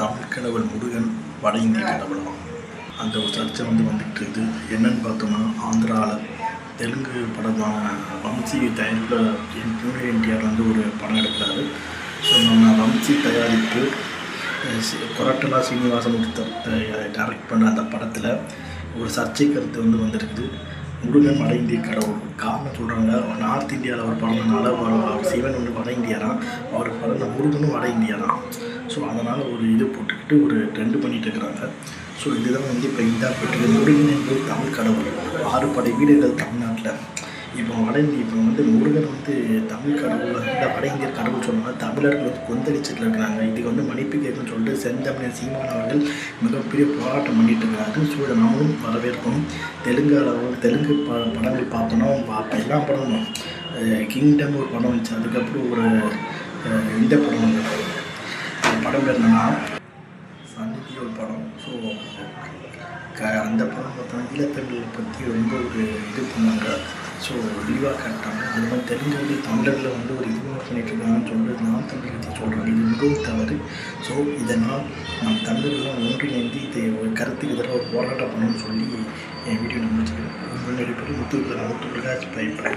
தமிழ் கடவுள் முருகன் வட இந்திய கடவுளாம். அந்த ஒரு சர்ச்சை வந்துக்கிட்டு இருக்குது. என்னன்னு பார்த்தோம்னா, ஆந்திராவில் தெலுங்கு படமான வம்சி தயாரிப்பில் ஜூனியர் என்டிஆர் ஒரு படம் எடுக்கிறாரு. ஸோ நம்ம வம்சி தயாரிப்பு கொரட்டலா சீனிவாசன் டைரக்ட் பண்ண அந்த படத்தில் ஒரு சர்ச்சை கருத்து வந்திருக்குது. முருகன் வட இந்திய கடவுள் காரணம் சொல்கிறாங்க. நார்த் இந்தியாவில் அவர் பிறந்தனால அவர் சிவன் வட இந்தியாராம், அவர் பிறந்த முருகனும் வட இந்தியாராம். ஸோ அதனால் ஒரு இது போட்டுக்கிட்டு ஒரு ட்ரெண்டு பண்ணிகிட்டு இருக்கிறாங்க. ஸோ இதுதான் இப்போ இதாக போட்டு முருகன் என்பது தமிழ் கடவுள். 6 படை வீடுகள் தமிழ்நாட்டில். இப்போ வட இந்திய முருகன் தமிழ் கடவுள் வட இந்திய கடவுள் சொன்னாங்க. தமிழர்கள் கொந்தளிச்சிட்டு இருக்கிறாங்க. இதுக்கு மன்னிப்பு கேட்கணும்னு சொல்லிட்டு செந்தமிழன் சீமான் அவர்கள் மிகப்பெரிய போராட்டம் பண்ணிட்டு இருக்கிறாரு. ஸோ இதை நம்மளும் வரவேற்கணும். தெலுங்கு படங்கள் பார்த்தோன்னா எல்லா படமும் கிங்டம் ஒரு படம் வந்துச்சு. அதுக்கப்புறம் ஒரு இந்த படம் படம் பேர் என்னன்னா சன்னிதி ஒரு படம். ஸோ அந்த படம் பார்த்தோன்னா ஈழத்தமிழை பற்றி ரொம்ப ஒரு இது பண்ணாங்க. ஸோ விரிவாக காட்டாங்க. அது மாதிரி தெலுங்கு தமிழரில் ஒரு இதுவாக பண்ணிகிட்ருக்காங்கன்னு சொல்லிட்டு நான் தமிழ் பற்றி சொல்கிறாங்க. இது மிகவும் தவறு. ஸோ இதனால் நம் தமிழர்கள்லாம் ஒன்றிணைந்து இதை ஒரு கருத்துக்கு எதிராக ஒரு போராட்டம் பண்ணணும்னு சொல்லி என் வீடியோ நான் முடிச்சுக்கிறேன். முன்னெடுப்பது முத்துப்பிரகாஷ் பைப்பை.